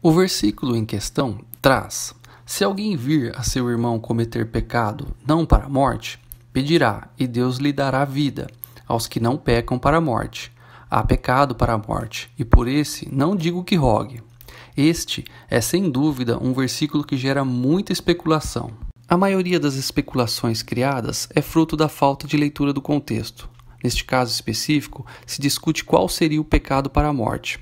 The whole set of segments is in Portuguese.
O versículo em questão traz: se alguém vir a seu irmão cometer pecado não para a morte, pedirá, e Deus lhe dará vida, aos que não pecam para a morte. Há pecado para a morte, e por esse não digo que rogue. Este é sem dúvida um versículo que gera muita especulação. A maioria das especulações criadas é fruto da falta de leitura do contexto. Neste caso específico, se discute qual seria o pecado para a morte.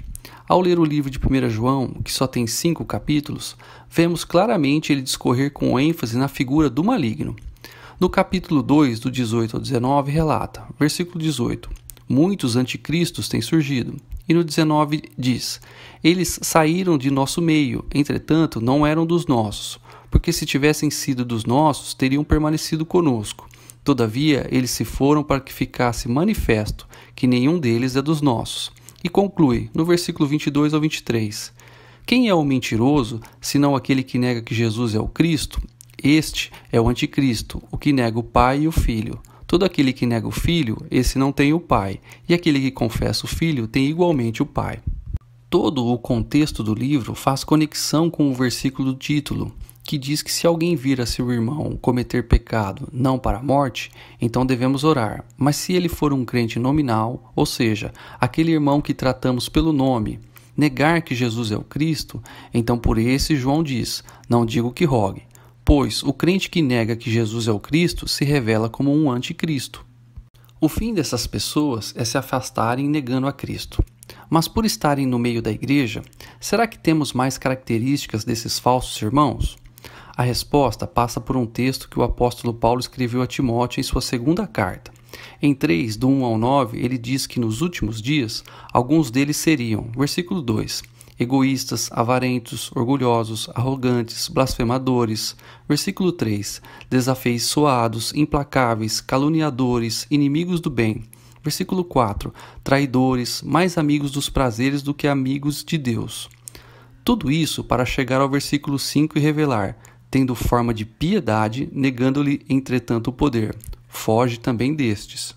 Ao ler o livro de 1 João, que só tem 5 capítulos, vemos claramente ele discorrer com ênfase na figura do maligno. No capítulo 2, do 18 ao 19, relata, versículo 18, muitos anticristos têm surgido. E no 19 diz, eles saíram de nosso meio, entretanto não eram dos nossos, porque se tivessem sido dos nossos, teriam permanecido conosco. Todavia, eles se foram para que ficasse manifesto que nenhum deles é dos nossos. E conclui, no versículo 22 ao 23, quem é o mentiroso, senão aquele que nega que Jesus é o Cristo? Este é o anticristo, o que nega o Pai e o Filho. Todo aquele que nega o Filho, esse não tem o Pai, e aquele que confessa o Filho tem igualmente o Pai. Todo o contexto do livro faz conexão com o versículo do título, que diz que se alguém vir a seu irmão cometer pecado não para a morte, então devemos orar. Mas se ele for um crente nominal, ou seja, aquele irmão que tratamos pelo nome, negar que Jesus é o Cristo, então por esse João diz, não digo que rogue, pois o crente que nega que Jesus é o Cristo se revela como um anticristo. O fim dessas pessoas é se afastarem negando a Cristo. Mas por estarem no meio da igreja, será que temos mais características desses falsos irmãos? A resposta passa por um texto que o apóstolo Paulo escreveu a Timóteo em sua segunda carta. Em 3, do 1 ao 9, ele diz que nos últimos dias, alguns deles seriam, versículo 2, egoístas, avarentos, orgulhosos, arrogantes, blasfemadores. Versículo 3, desafeiçoados, implacáveis, caluniadores, inimigos do bem. Versículo 4, traidores, mais amigos dos prazeres do que amigos de Deus. Tudo isso para chegar ao versículo 5 e revelar, tendo forma de piedade, negando-lhe entretanto o poder. Foge também destes.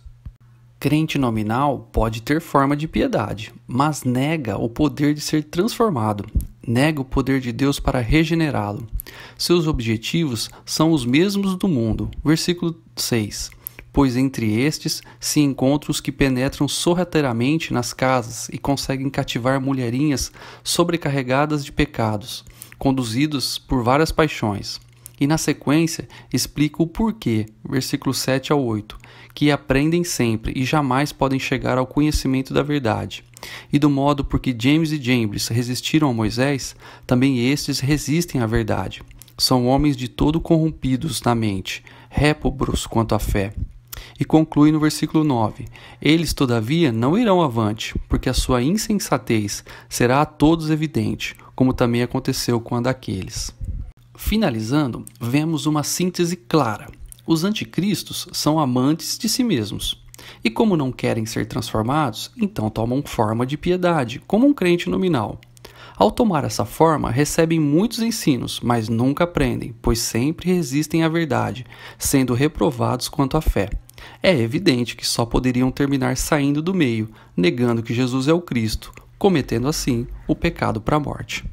Crente nominal pode ter forma de piedade, mas nega o poder de ser transformado, nega o poder de Deus para regenerá-lo. Seus objetivos são os mesmos do mundo. Versículo 6. Pois entre estes se encontram os que penetram sorrateiramente nas casas e conseguem cativar mulherinhas sobrecarregadas de pecados, conduzidos por várias paixões. E na sequência explica o porquê, versículos 7 ao 8, que aprendem sempre e jamais podem chegar ao conhecimento da verdade. E do modo por que James e Jambres resistiram a Moisés, também estes resistem à verdade. São homens de todo corrompidos na mente, réprobos quanto à fé. E conclui no versículo 9, eles todavia não irão avante, porque a sua insensatez será a todos evidente, como também aconteceu com a daqueles. Finalizando, vemos uma síntese clara. Os anticristos são amantes de si mesmos. E como não querem ser transformados, então tomam forma de piedade, como um crente nominal. Ao tomar essa forma, recebem muitos ensinos, mas nunca aprendem, pois sempre resistem à verdade, sendo reprovados quanto à fé. É evidente que só poderiam terminar saindo do meio, negando que Jesus é o Cristo, cometendo assim o pecado para a morte.